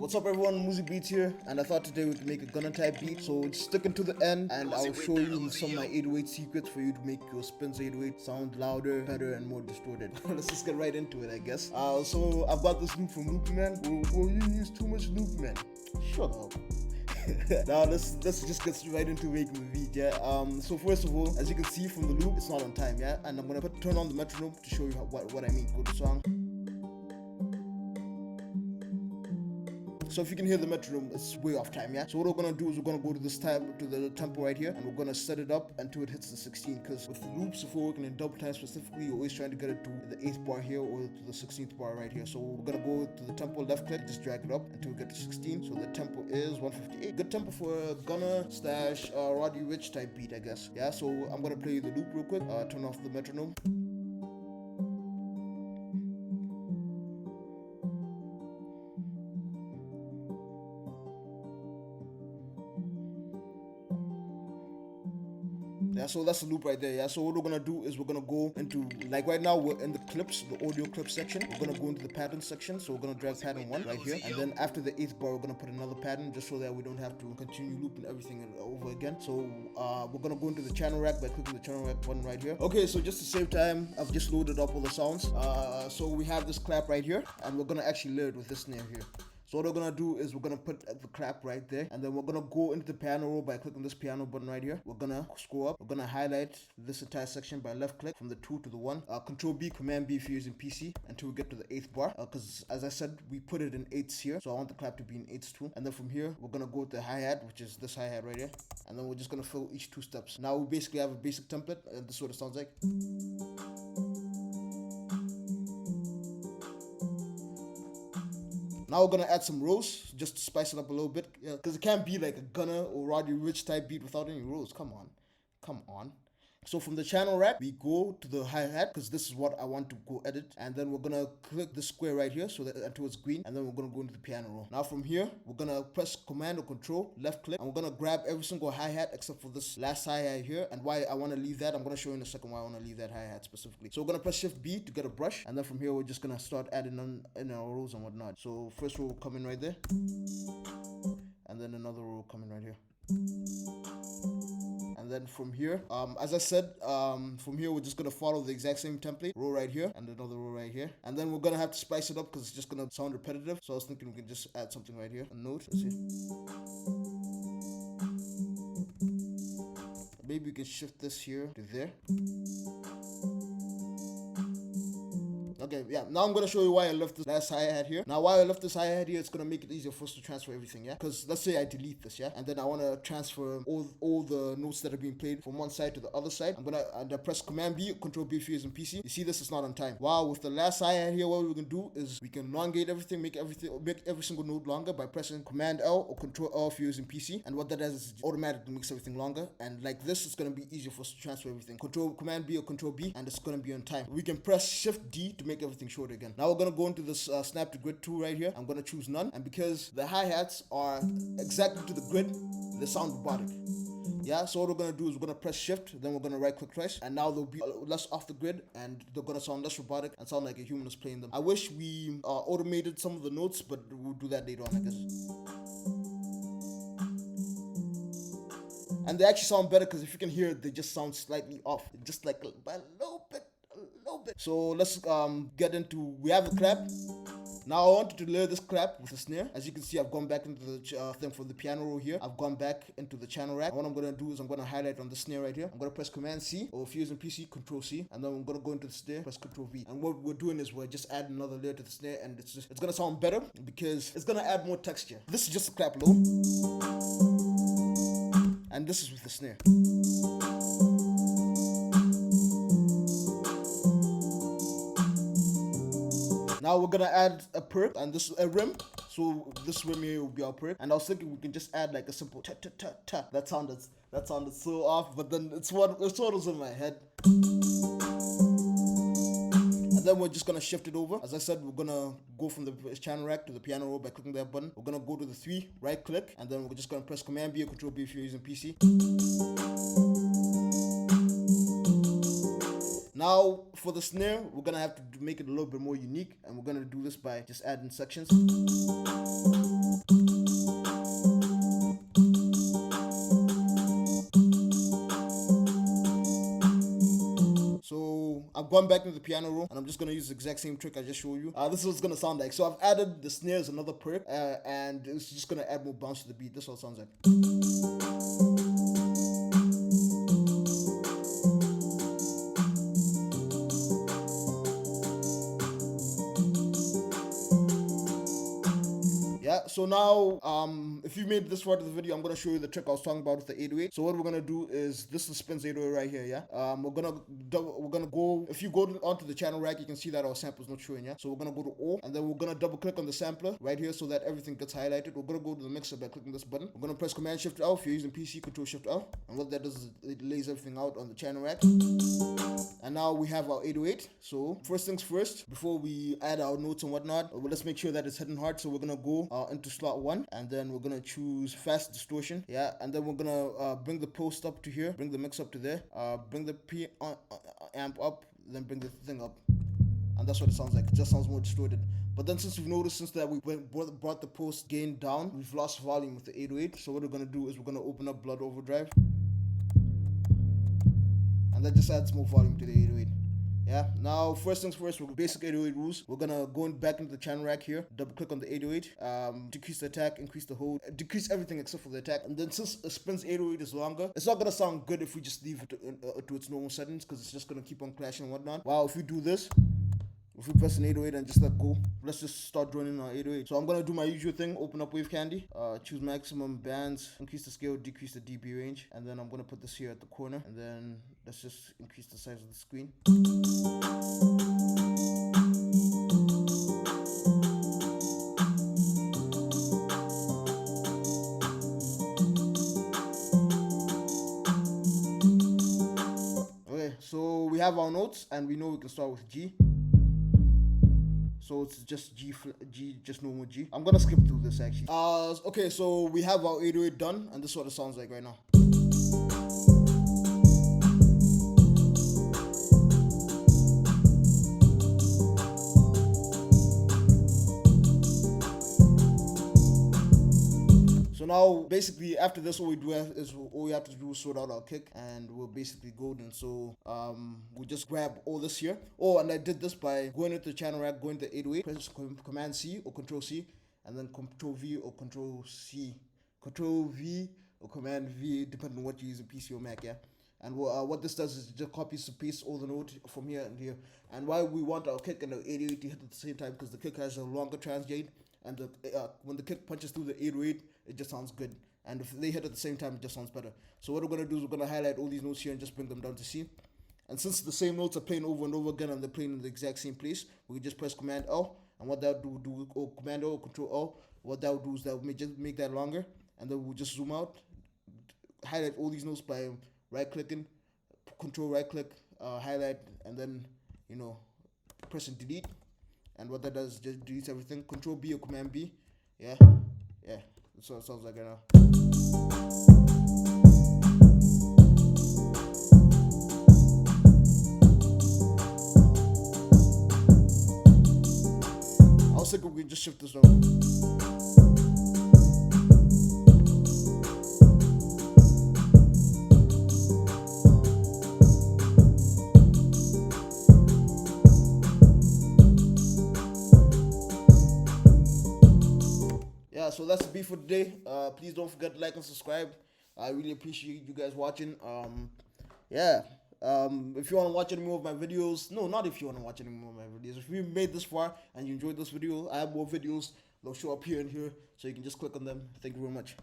What's up everyone, Muzi Beats here, and I thought today we could make a Gunna type beat, so stick into the end and I'll show you some of my 808 secrets for you to make your spins 808 sound louder, better, and more distorted. Let's just get right into it, I guess. So I've got this loop from Loop Man. Will you use too much Loop Man? Shut up. Now let's just get right into making the beat, yeah. So first of all, as you can see from the loop, it's not on time, yeah. And I'm gonna turn on the metronome to show you what I mean. Go to song. So if you can hear the metronome, it's way off time, yeah? So what we're gonna do is we're gonna go to this time, to the tempo right here, and we're gonna set it up until it hits the 16, because with the loops, if we're working in double time specifically, you're always trying to get it to the 8th bar here or to the 16th bar right here. So we're gonna go to the tempo, left click, just drag it up until we get to 16. So the tempo is 158. Good tempo for a Gunna / Roddy Rich type beat, I guess. Yeah, so I'm gonna play the loop real quick, turn off the metronome. Yeah, so that's the loop right there, yeah. So what we're gonna do is we're gonna go into, like right now we're in the clips, the audio clip section. We're gonna go into the pattern section, so we're gonna drag pattern 1 right here, and then after the 8th bar we're gonna put another pattern, just so that we don't have to continue looping everything over again. So we're gonna go into the channel rack by clicking the channel rack button right here. Okay, so just to save time, I've just loaded up all the sounds. So we have this clap right here, and we're gonna actually layer it with this snare here. So what we're gonna do is we're gonna put the clap right there, and then we're gonna go into the piano roll by clicking this piano button right here. We're gonna scroll up. We're gonna highlight this entire section by left click from the 2 to the 1. Control B, Command B if you're using PC, until we get to the 8th bar. Because as I said, we put it in 8s here, so I want the clap to be in 8s too. And then from here, we're gonna go with the hi-hat, which is this hi-hat right here, and then we're just gonna fill each 2 steps. Now we basically have a basic template, and this is what it sounds like. Now we're gonna add some rolls just to spice it up a little bit, yeah, because it can't be like a Gunna or Roddy Rich type beat without any rolls. Come on. So from the channel rack, we go to the hi-hat, because this is what I want to go edit, and then we're gonna click the square right here so that until it's green, and then we're gonna go into the piano roll. Now from here, we're gonna press Command or Control, left click, and we're gonna grab every single hi-hat except for this last hi-hat here. And why I want to leave that, I'm gonna show you in a second why I want to leave that hi-hat specifically. So we're gonna press Shift B to get a brush, and then from here we're just gonna start adding on in our rolls and whatnot. So first row will come in right there, and then another row will come in right here. And then from here, as I said, from here we're just gonna follow the exact same template. Row right here and another row right here, and then we're gonna have to spice it up because it's just gonna sound repetitive. So I was thinking we can just add something right here, a note. Let's see. Maybe we can shift this here to there. Okay, yeah, now I'm gonna show you why I left this last hi-hat here. Now why I left this hi-hat here, it's gonna make it easier for us to transfer everything, yeah? Because let's say I delete this, yeah? And then I wanna transfer all the notes that are being played from one side to the other side. I'm gonna press Command B, Control B if you're using PC. You see this is not on time. Wow, with the last hi-hat here, what we can do is we can elongate everything, make every single note longer by pressing Command L or Control L if you're using PC. And what that does is automatically makes everything longer. And like this, it's gonna be easier for us to transfer everything. Command B or Control B, and it's gonna be on time. We can press Shift D to make everything shorter again. Now we're gonna go into this snap to grid tool right here. I'm gonna choose none, and because the hi-hats are exactly to the grid, they sound robotic. Yeah, so what we're gonna do is we're gonna press Shift, then we're gonna right click twice, and now they'll be less off the grid, and they're gonna sound less robotic and sound like a human is playing them. I wish we automated some of the notes, but we'll do that later on, I guess. And they actually sound better because if you can hear it, they just sound slightly off, just like by a little bit. So let's get into, we have a clap. Now I wanted to layer this clap with a snare. As you can see, I've gone back into the thing for the piano roll here. I've gone back into the channel rack. And what I'm gonna do is I'm gonna highlight on the snare right here. I'm gonna press Command C, or if you're using PC, Control C, and then I'm gonna go into the snare, press Control V. And what we're doing is we're just adding another layer to the snare, and it's gonna sound better because it's gonna add more texture. This is just a clap low, and this is with the snare. Now we're gonna add a perc, and this is a rim. So this rim here will be our perc. And I was thinking we can just add like a simple ta ta ta ta. That sounded so off, but then it's what was in my head. And then we're just gonna shift it over. As I said, we're gonna go from the channel rack to the piano roll by clicking that button. We're gonna go to the 3, right click, and then we're just gonna press Command B or Control B if you're using PC. Now for the snare, we're gonna have to make it a little bit more unique, and we're gonna do this by just adding sections. I've gone back into the piano roll, and I'm just gonna use the exact same trick I just showed you. This is what it's gonna sound like. So I've added the snares, another perk, and it's just gonna add more bounce to the beat. This is what it sounds like. Yeah, so now, if you made this part of the video, I'm gonna show you the trick I was talking about with the 808. So what we're gonna do is, this is the Spins 808 right here, yeah. We're gonna go, if you go onto the channel rack, you can see that our sample's not showing, yeah. So we're gonna go to O, and then we're gonna double click on the sampler right here so that everything gets highlighted. We're gonna go to the mixer by clicking this button. We're gonna press Command Shift L if you're using PC, Control Shift L, and what that does is it lays everything out on the channel rack. And now we have our 808. So first things first, before we add our notes and whatnot, let's make sure that it's hitting hard. So we're gonna go into slot 1, and then we're gonna choose fast distortion, yeah, and then we're gonna bring the post up to here, bring the mix up to there, bring the amp up, then bring the thing up, and that's what it sounds like. It just sounds more distorted. But then since we've noticed, since that we brought the post gain down, we've lost volume with the 808. So what we're gonna do is we're gonna open up Blood Overdrive, and that just adds more volume to the 808. Yeah, now first things first, with basic 808 rules, we're gonna go back into the channel rack here, double click on the 808, decrease the attack, increase the hold, decrease everything except for the attack. And then since a Spins 808 is longer, it's not gonna sound good if we just leave it to its normal settings, because it's just gonna keep on clashing and whatnot. Wow, if we do this, if we press an 808 and just let go, let's just start joining our 808. So I'm gonna do my usual thing, open up Wave Candy, choose maximum bands, increase the scale, decrease the dB range, and then I'm gonna put this here at the corner, and then let's just increase the size of the screen. Okay, so we have our notes, and we know we can start with G. So it's just G, just normal G. I'm gonna skip through this actually. Okay, so we have our 808 done, and this is what it sounds like right now. So now, basically, after this, all we have to do is sort out our kick, and we're basically golden. So we just grab all this here. Oh, and I did this by going into the channel rack, going to 808, press Command C or Control C, and then Control V or Control C, Control V or Command V, depending on what you use in PC or Mac, yeah. And what this does is it just copies and pastes all the notes from here and here. And why we want our kick and the 808 to hit at the same time, because the kick has a longer transgate, and when the kick punches through the 808, it just sounds good. And if they hit at the same time, it just sounds better. So what we're gonna do is we're gonna highlight all these notes here and just bring them down to C. And since the same notes are playing over and over again and they're playing in the exact same place, we can just press Command L, and what that will do, or Command O or Control L, what that will do is that will just make that longer, and then we'll just zoom out, highlight all these notes by right clicking, Control right click, highlight, and then press and delete. And what that does is just deletes everything. Control B or Command B. Yeah. That's what it sounds like right now. I was thinking we can just shift this over. Yeah, so that's the beat for today. Please don't forget to like and subscribe. I really appreciate you guys watching. If you want to watch any more of my videos, no, not if you want to watch any more of my videos. If you made this far and you enjoyed this video, I have more videos. They'll show up here and here, so you can just click on them. Thank you very much.